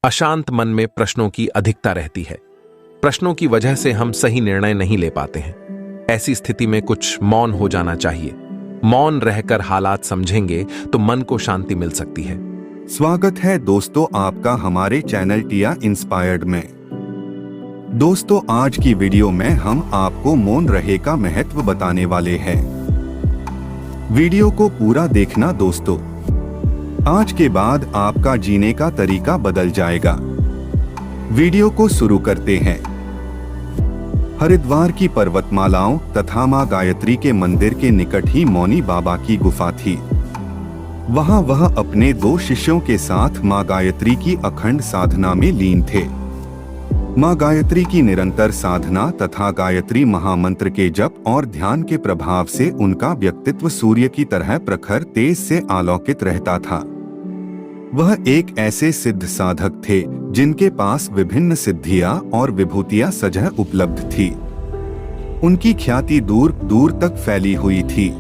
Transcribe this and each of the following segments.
अशांत मन में प्रश्नों की अधिकता रहती है। प्रश्नों की वजह से हम सही निर्णय नहीं ले पाते हैं। ऐसी स्थिति में कुछ मौन हो जाना चाहिए। मौन रहकर हालात समझेंगे तो मन को शांति मिल सकती है। स्वागत है दोस्तों आपका हमारे चैनल टिया इंस्पायर्ड में। दोस्तों आज की वीडियो में हम आपको मौन रहे का महत्व बताने वाले हैं। वीडियो को पूरा देखना दोस्तों। आज के बाद आपका जीने का तरीका बदल जाएगा। वीडियो को शुरू करते हैं। हरिद्वार की पर्वतमालाओं तथा मां गायत्री के मंदिर के निकट ही मौनी बाबा की गुफा थी। वहां वह अपने 2 शिष्यों के साथ मां गायत्री की अखंड साधना में लीन थे। मां गायत्री की निरंतर साधना तथा गायत्री महामंत्र के जप और ध्यान के प्रभाव से उनका व्यक्तित्व सूर्य की तरह प्रखर तेज से आलोकित रहता था। वह एक ऐसे सिद्ध साधक थे जिनके पास विभिन्न सिद्धियां और विभूतियां सजह उपलब्ध थी। उनकी ख्याति दूर दूर तक फैली हुई थी,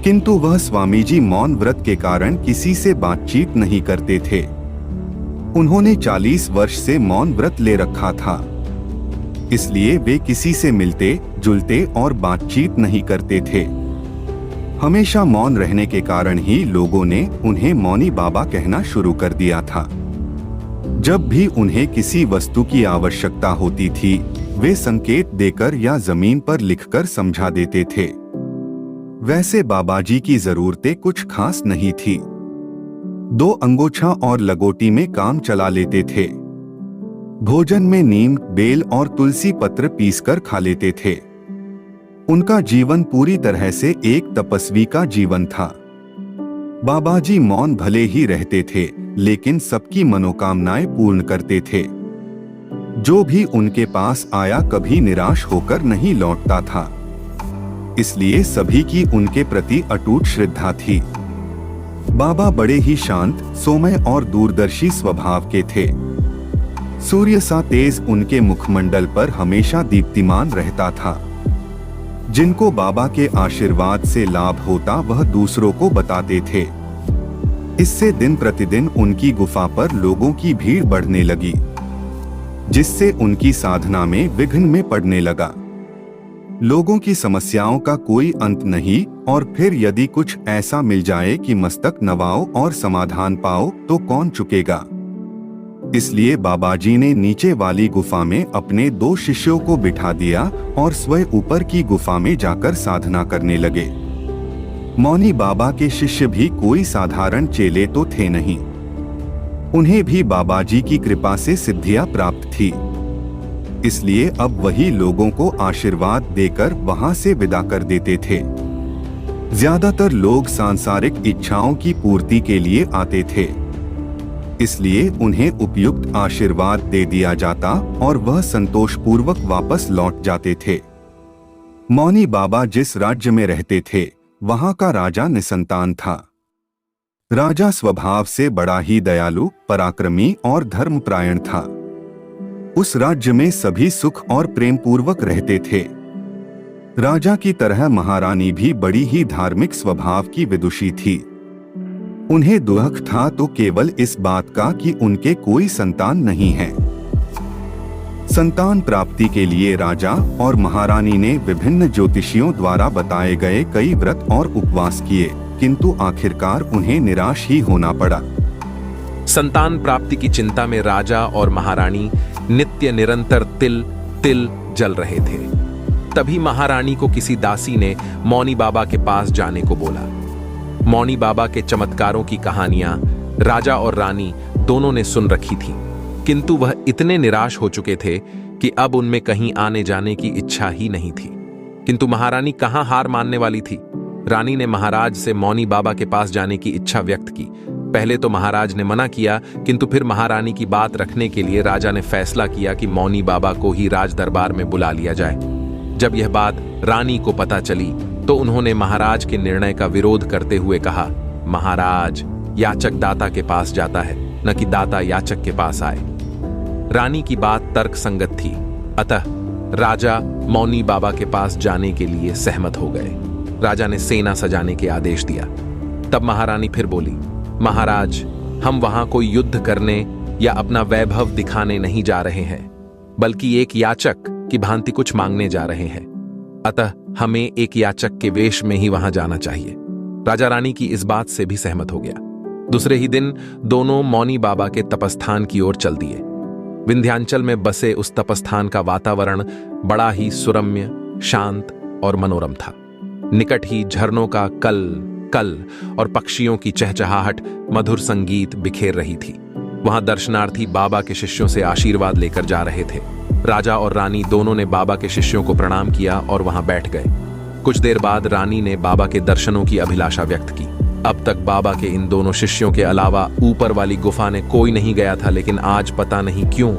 किंतु वह स्वामी जी मौन व्रत के कारण किसी से बातचीत नहीं करते थे। उन्होंने 40 वर्ष से मौन व्रत ले रखा था, इसलिए वे किसी से मिलते जुलते और बातचीत नहीं करते थे। हमेशा मौन रहने के कारण ही लोगों ने उन्हें मौनी बाबा कहना शुरू कर दिया था। जब भी उन्हें किसी वस्तु की आवश्यकता होती थी, वे संकेत देकर या जमीन पर लिखकर समझा देते थे। वैसे बाबा जी की जरूरतें कुछ खास नहीं थी। 2 अंगोछा और लगोटी में काम चला लेते थे। भोजन में नीम, बेल और तुलसी पत्र पीसकर खा लेते थे। उनका जीवन पूरी तरह से एक तपस्वी का जीवन था। बाबा जी मौन भले ही रहते थे, लेकिन सबकी मनोकामनाएं पूर्ण करते थे। जो भी उनके पास आया कभी निराश होकर नहीं लौटता था, इसलिए सभी की उनके प्रति अटूट श्रद्धा थी। बाबा बड़े ही शांत, सौम्य और दूरदर्शी स्वभाव के थे। सूर्य सा तेज उनके मुखमंडल पर हमेशा दीप्तिमान रहता था। जिनको बाबा के आशीर्वाद से लाभ होता वह दूसरों को बताते थे। इससे दिन प्रतिदिन उनकी गुफा पर लोगों की भीड़ बढ़ने लगी, जिससे उनकी साधना में विघ्न में पड़ने लगा। लोगों की समस्याओं का कोई अंत नहीं, और फिर यदि कुछ ऐसा मिल जाए कि मस्तक नवाओ और समाधान पाओ तो कौन चुकेगा। इसलिए बाबा जी ने नीचे वाली गुफा में अपने 2 शिष्यों को बिठा दिया और स्वयं ऊपर की गुफा में जाकर साधना करने लगे। मौनी बाबा के शिष्य भी कोई साधारण चेले तो थे नहीं। उन्हें भी बाबा जी की कृपा से सिद्धियां प्राप्त थी। इसलिए अब वही लोगों को आशीर्वाद देकर वहां से विदा कर देते थे। ज्यादातर लोग सांसारिक इच्छाओं की पूर्ति के लिए आते थे, इसलिए उन्हें उपयुक्त आशीर्वाद दे दिया जाता और वह संतोषपूर्वक वापस लौट जाते थे। मौनी बाबा जिस राज्य में रहते थे, वहां का राजा निसंतान था। राजा स्वभाव से बड़ा ही दयालु, पराक्रमी और धर्मपरायण था। उस राज्य में सभी सुख और प्रेम पूर्वक रहते थे। राजा की तरह महारानी भी बड़ी ही धार्मिक स्वभाव की विदुषी थी। उन्हें दुख था तो केवल इस बात का कि उनके कोई संतान नहीं है। संतान प्राप्ति के लिए राजा और महारानी ने विभिन्न ज्योतिषियों द्वारा बताए गए कई व्रत और उपवास किए, किंतु आखिरकार उन्हें निराश ही होना पड़ा। संतान प्राप्ति की चिंता में राजा और महारानी नित्य निरंतर तिल तिल जल रहे थे। तभी महारानी को किसी दासी ने मौनी बाबा के पास जाने को बोला। मौनी बाबा के चमत्कारों की कहानियां राजा और रानी दोनों ने सुन रखी थी, किंतु वह इतने निराश हो चुके थे कि अब उनमें कहीं आने जाने की इच्छा ही नहीं थी। किंतु महारानी कहां हार मानने वाली थी। रानी ने महाराज से मौनी बाबा के पास जाने की इच्छा व्यक्त की। पहले तो महाराज ने मना किया, किंतु फिर महारानी की बात रखने के लिए राजा ने फैसला किया कि मौनी बाबा को ही राज दरबार में बुला लिया जाए। जब यह बात रानी को पता चली तो उन्होंने महाराज के निर्णय का विरोध करते हुए कहा, महाराज, याचक दाता के पास जाता है, न कि दाता याचक के पास आए। रानी की बात तर्क संगत थी, अतः राजा मौनी बाबा के पास जाने के लिए सहमत हो गए। राजा ने सेना सजाने के आदेश दिया। तब महारानी फिर बोली, महाराज, हम वहां कोई युद्ध करने या अपना वैभव दिखाने नहीं जा रहे हैं, बल्कि एक याचक की भांति कुछ मांगने जा रहे हैं। अतः हमें एक याचक के वेश में ही वहां जाना चाहिए। राजा रानी की इस बात से भी सहमत हो गया। दूसरे ही दिन दोनों मौनी बाबा के तपस्थान की ओर चल दिए। विंध्याचल में बसे उस तपस्थान का वातावरण बड़ा ही सुरम्य, शांत और मनोरम था। निकट ही झरनों का कल कल और पक्षियों की चहचहाहट मधुर संगीत बिखेर रही थी। वहां दर्शनार्थी बाबा के शिष्यों से आशीर्वाद लेकर जा रहे थे। राजा और रानी दोनों ने बाबा के शिष्यों को प्रणाम किया और वहां बैठ गए। कुछ देर बाद रानी ने बाबा के दर्शनों की अभिलाषा व्यक्त की। अब तक बाबा के इन दोनों शिष्यों के अलावा ऊपर वाली गुफा ने कोई नहीं गया था, लेकिन आज पता नहीं क्यों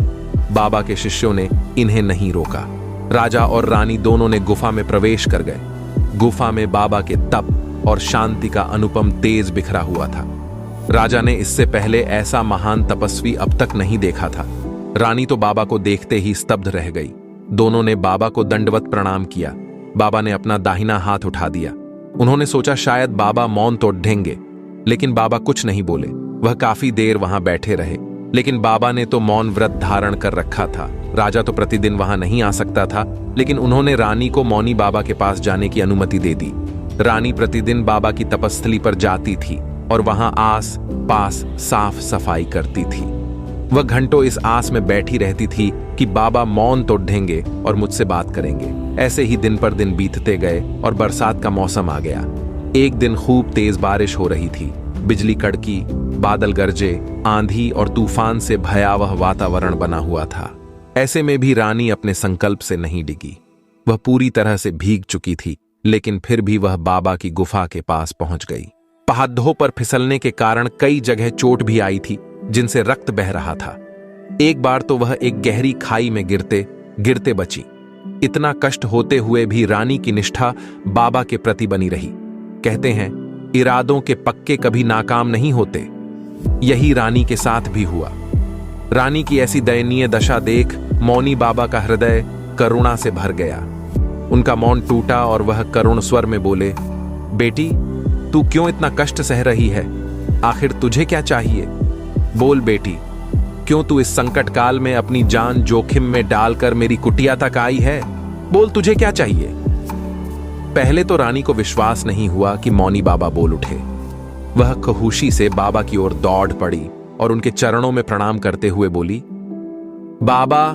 बाबा के शिष्यों ने इन्हें नहीं रोका। राजा और रानी दोनों ने गुफा में प्रवेश कर गए। गुफा में बाबा के तप और शांति का अनुपम तेज बिखरा हुआ था। राजा ने इससे पहले ऐसा महान तपस्वी अब तक नहीं देखा था। रानी तो बाबा को देखते ही स्तब्ध रह गई। दोनों ने बाबा को दंडवत प्रणाम किया। बाबा ने अपना दाहिना हाथ उठा दिया। उन्होंने सोचा शायद बाबा मौन तोड़ देंगे, लेकिन बाबा कुछ नहीं बोले। वह काफी देर वहां बैठे रहे, लेकिन बाबा ने तो मौन व्रत धारण कर रखा था। राजा तो प्रतिदिन वहां नहीं आ सकता था, लेकिन उन्होंने रानी को मौनी बाबा के पास जाने की अनुमति दे दी। रानी प्रतिदिन बाबा की तपस्थली पर जाती थी और वहां आस पास साफ सफाई करती थी। वह घंटों इस आस में बैठी रहती थी कि बाबा मौन तोड़ देंगे और मुझसे बात करेंगे। ऐसे ही दिन पर दिन बीतते गए और बरसात का मौसम आ गया। एक दिन खूब तेज बारिश हो रही थी। बिजली कड़की, बादल गरजे, आंधी और तूफान से भयावह वातावरण बना हुआ था। ऐसे में भी रानी अपने संकल्प से नहीं डिगी। वह पूरी तरह से भीग चुकी थी, लेकिन फिर भी वह बाबा की गुफा के पास पहुंच गई। पहाड़ों पर फिसलने के कारण कई जगह चोट भी आई थी, जिनसे रक्त बह रहा था। एक बार तो वह एक गहरी खाई में गिरते गिरते बची। इतना कष्ट होते हुए भी रानी की निष्ठा बाबा के प्रति बनी रही। कहते हैं, इरादों के पक्के कभी नाकाम नहीं होते। यही रानी के साथ भी हुआ। रानी की ऐसी दयनीय दशा देख मौनी बाबा का हृदय करुणा से भर गया। उनका मौन टूटा और वह करुण स्वर में बोले, बेटी, तू क्यों इतना कष्ट सह रही है? आखिर तुझे क्या चाहिए? बोल बेटी, क्यों तू इस संकट काल में अपनी जान जोखिम में डालकर मेरी कुटिया तक आई है? बोल, तुझे क्या चाहिए? पहले तो रानी को विश्वास नहीं हुआ कि मौनी बाबा बोल उठे। वह खहुशी से बाबा की ओर दौड़ पड़ी और उनके चरणों में प्रणाम करते हुए बोली, बाबा,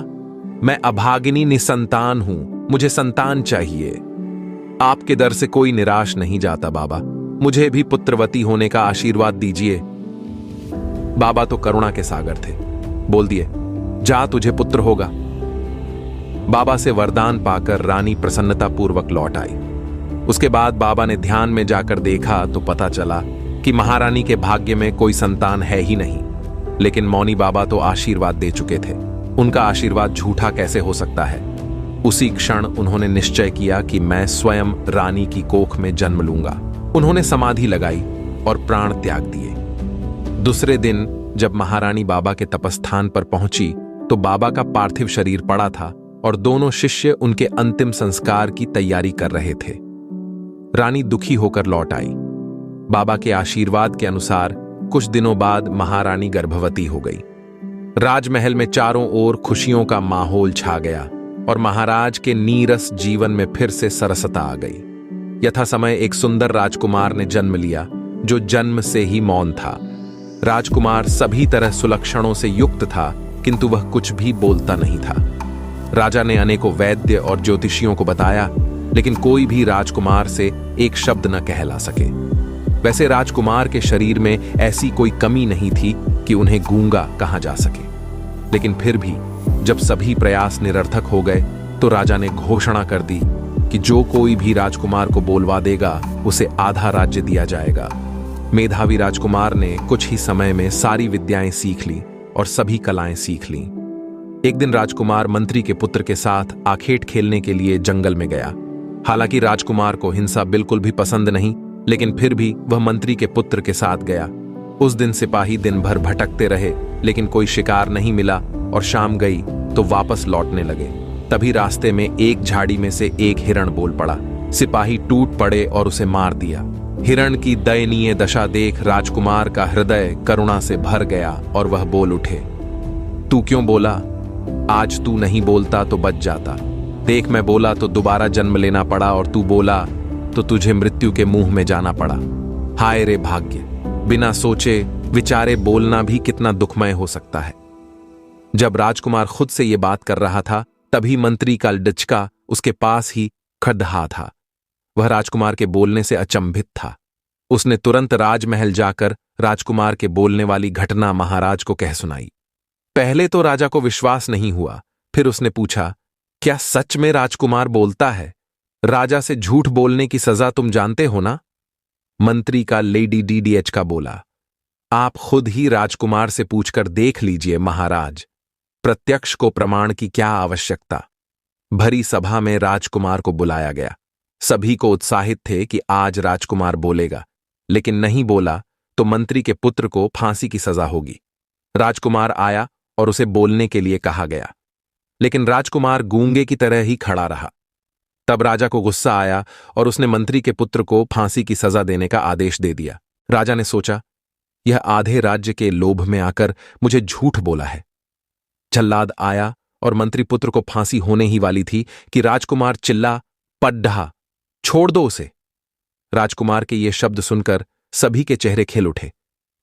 मैं अभागिनी निसंतान हूं, मुझे संतान चाहिए। आपके दर से कोई निराश नहीं जाता बाबा, मुझे भी पुत्रवती होने का आशीर्वाद दीजिए। बाबा तो करुणा के सागर थे। बोल दिए, जा, तुझे पुत्र होगा। बाबा से वरदान पाकर रानी प्रसन्नता पूर्वक लौट आई। उसके बाद बाबा ने ध्यान में जाकर देखा तो पता चला कि महारानी के भाग्य में कोई संतान है ही नहीं। लेकिन मौनी बाबा तो आशीर्वाद दे चुके थे, उनका आशीर्वाद झूठा कैसे हो सकता है? उसी क्षण उन्होंने निश्चय किया कि मैं स्वयं रानी की कोख में जन्म लूंगा। उन्होंने समाधि लगाई और प्राण त्याग दिए। दूसरे दिन जब महारानी बाबा के तपस्थान पर पहुंची तो बाबा का पार्थिव शरीर पड़ा था और दोनों शिष्य उनके अंतिम संस्कार की तैयारी कर रहे थे। रानी दुखी होकर लौट आई। बाबा के आशीर्वाद के अनुसार कुछ दिनों बाद महारानी गर्भवती हो गई। राजमहल में चारों ओर खुशियों का माहौल छा गया और महाराज के नीरस जीवन में फिर से सरसता आ गई। यथा समय एक सुंदर राजकुमार ने जन्म लिया, जो जन्म से ही मौन था। राजकुमार सभी तरह सुलक्षणों से युक्त था, किंतु वह कुछ भी बोलता नहीं था। राजा ने अनेकों वैद्य और ज्योतिषियों को बताया, लेकिन कोई भी राजकुमार से एक शब्द न कहला सके। वैसे राजकुमार के शरीर में ऐसी कोई कमी नहीं थी कि उन्हें गूंगा कहा जा सके। लेकिन फिर भी जब सभी प्रयास निरर्थक हो गए तो राजा ने घोषणा कर दी कि जो कोई भी राजकुमार को बोलवा देगा उसे आधा राज्य दिया जाएगा। मेधावी राजकुमार ने कुछ ही समय में सारी विद्याएं सीख ली और सभी कलाएं सीख लीं। एक दिन राजकुमार मंत्री के पुत्र के साथ आखेट खेलने के लिए जंगल में गया। हालांकि राजकुमार को हिंसा बिल्कुल भी पसंद नहीं, लेकिन फिर भी वह मंत्री के पुत्र के साथ गया। उस दिन सिपाही दिन भर भटकते रहे, लेकिन कोई शिकार नहीं मिला और शाम गई तो वापस लौटने लगे। तभी रास्ते में एक झाड़ी में से एक हिरण बोल पड़ा। सिपाही टूट पड़े और उसे मार दिया। हिरण की दयनीय दशा देख राजकुमार का हृदय करुणा से भर गया और वह बोल उठे, तू क्यों बोला? आज तू नहीं बोलता तो बच जाता। देख, मैं बोला तो दोबारा जन्म लेना पड़ा, और तू बोला तो तुझे मृत्यु के मुंह में जाना पड़ा। हाय रे भाग्य! बिना सोचे विचारे बोलना भी कितना दुखमय हो सकता है। जब राजकुमार खुद से ये बात कर रहा था, तभी मंत्री का डचका उसके पास ही खड़ा था। वह राजकुमार के बोलने से अचंभित था। उसने तुरंत राजमहल जाकर राजकुमार के बोलने वाली घटना महाराज को कह सुनाई। पहले तो राजा को विश्वास नहीं हुआ। फिर उसने पूछा, क्या सच में राजकुमार बोलता है? राजा से झूठ बोलने की सजा तुम जानते हो ना? मंत्री का लेडी डीडीएच का बोला, आप खुद ही राजकुमार से पूछकर देख लीजिए महाराज। प्रत्यक्ष को प्रमाण की क्या आवश्यकता? भरी सभा में राजकुमार को बुलाया गया। सभी को उत्साहित थे कि आज राजकुमार बोलेगा, लेकिन नहीं बोला तो मंत्री के पुत्र को फांसी की सजा होगी। राजकुमार आया और उसे बोलने के लिए कहा गया, लेकिन राजकुमार गूंगे की तरह ही खड़ा रहा। तब राजा को गुस्सा आया और उसने मंत्री के पुत्र को फांसी की सजा देने का आदेश दे दिया। राजा ने सोचा, यह आधे राज्य के लोभ में आकर मुझे झूठ बोला है। जल्लाद आया और मंत्री पुत्र को फांसी होने ही वाली थी कि राजकुमार चिल्ला पड्ढा, छोड़ दो उसे। राजकुमार के ये शब्द सुनकर सभी के चेहरे खिल उठे।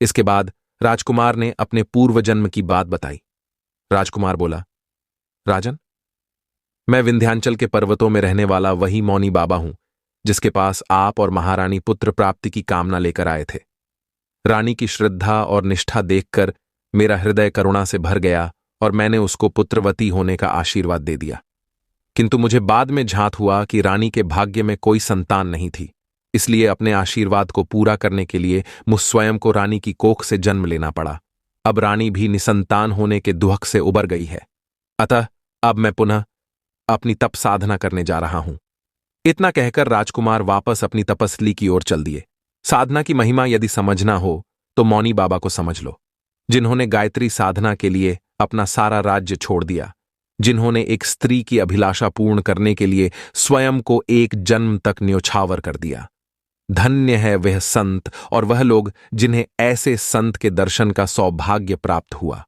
इसके बाद राजकुमार ने अपने पूर्व जन्म की बात बताई। राजकुमार बोला, राजन, मैं विंध्यांचल के पर्वतों में रहने वाला वही मौनी बाबा हूं, जिसके पास आप और महारानी पुत्र प्राप्ति की कामना लेकर आए थे। रानी की श्रद्धा और निष्ठा देखकर मेरा हृदय करुणा से भर गया और मैंने उसको पुत्रवती होने का आशीर्वाद दे दिया। किंतु मुझे बाद में झांत हुआ कि रानी के भाग्य में कोई संतान नहीं थी, इसलिए अपने आशीर्वाद को पूरा करने के लिए मुझ स्वयं को रानी की कोख से जन्म लेना पड़ा। अब रानी भी निसंतान होने के दुहक से उबर गई है, अतः अब मैं पुनः अपनी तप साधना करने जा रहा हूं। इतना कहकर राजकुमार वापस अपनी तपस्ली की ओर चल दिए। साधना की महिमा यदि समझना हो तो मौनी बाबा को समझ लो, जिन्होंने गायत्री साधना के लिए अपना सारा राज्य छोड़ दिया, जिन्होंने एक स्त्री की अभिलाषा पूर्ण करने के लिए स्वयं को एक जन्म तक न्योछावर कर दिया। धन्य है वह संत और वह लोग जिन्हें ऐसे संत के दर्शन का सौभाग्य प्राप्त हुआ।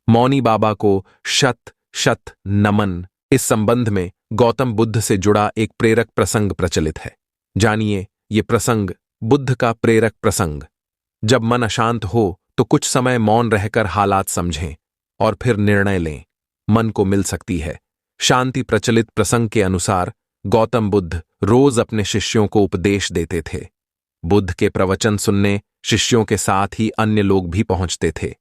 मौनी बाबा को शत शत नमन। इस संबंध में गौतम बुद्ध से जुड़ा एक प्रेरक प्रसंग प्रचलित है। जानिए ये प्रसंग, बुद्ध का प्रेरक प्रसंग। जब मन अशांत हो तो कुछ समय मौन रहकर हालात समझें और फिर निर्णय लें, मन को मिल सकती है शांति। प्रचलित प्रसंग के अनुसार गौतम बुद्ध रोज अपने शिष्यों को उपदेश देते थे। बुद्ध के प्रवचन सुनने शिष्यों के साथ ही अन्य लोग भी पहुंचते थे।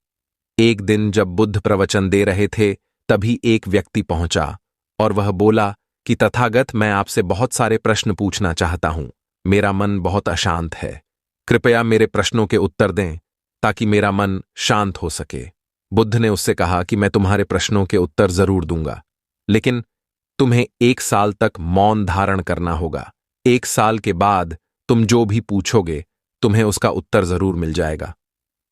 एक दिन जब बुद्ध प्रवचन दे रहे थे, तभी एक व्यक्ति पहुंचा और वह बोला कि तथागत, मैं आपसे बहुत सारे प्रश्न पूछना चाहता हूं। मेरा मन बहुत अशांत है, कृपया मेरे प्रश्नों के उत्तर दें ताकि मेरा मन शांत हो सके। बुद्ध ने उससे कहा कि मैं तुम्हारे प्रश्नों के उत्तर जरूर दूंगा, लेकिन तुम्हें 1 साल तक मौन धारण करना होगा। 1 साल के बाद तुम जो भी पूछोगे तुम्हें उसका उत्तर जरूर मिल जाएगा।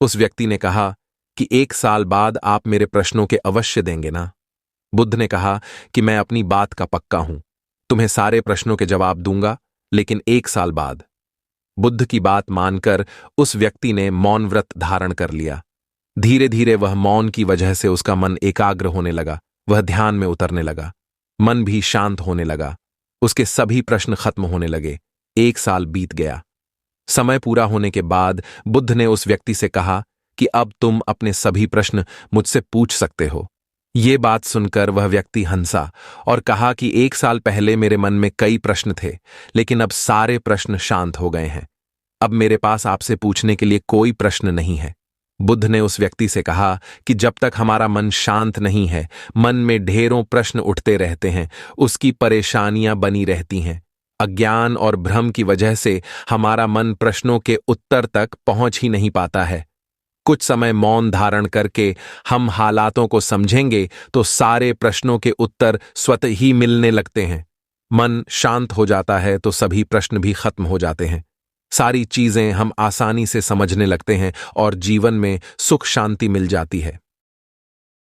उस व्यक्ति ने कहा कि 1 साल बाद आप मेरे प्रश्नों के अवश्य देंगे ना? बुद्ध ने कहा कि मैं अपनी बात का पक्का हूं, तुम्हें सारे प्रश्नों के जवाब दूंगा, लेकिन 1 साल बाद। बुद्ध की बात मानकर उस व्यक्ति ने मौन व्रत धारण कर लिया। धीरे धीरे वह मौन की वजह से उसका मन एकाग्र होने लगा। वह ध्यान में उतरने लगा, मन भी शांत होने लगा। उसके सभी प्रश्न खत्म होने लगे। 1 साल बीत गया। समय पूरा होने के बाद बुद्ध ने उस व्यक्ति से कहा कि अब तुम अपने सभी प्रश्न मुझसे पूछ सकते हो। ये बात सुनकर वह व्यक्ति हंसा और कहा कि 1 साल पहले मेरे मन में कई प्रश्न थे, लेकिन अब सारे प्रश्न शांत हो गए हैं। अब मेरे पास आपसे पूछने के लिए कोई प्रश्न नहीं है। बुद्ध ने उस व्यक्ति से कहा कि जब तक हमारा मन शांत नहीं है, मन में ढेरों प्रश्न उठते रहते हैं, उसकी परेशानियां बनी रहती हैं। अज्ञान और भ्रम की वजह से हमारा मन प्रश्नों के उत्तर तक पहुंच ही नहीं पाता है। कुछ समय मौन धारण करके हम हालातों को समझेंगे तो सारे प्रश्नों के उत्तर स्वतः ही मिलने लगते हैं। मन शांत हो जाता है तो सभी प्रश्न भी खत्म हो जाते हैं। सारी चीजें हम आसानी से समझने लगते हैं और जीवन में सुख शांति मिल जाती है।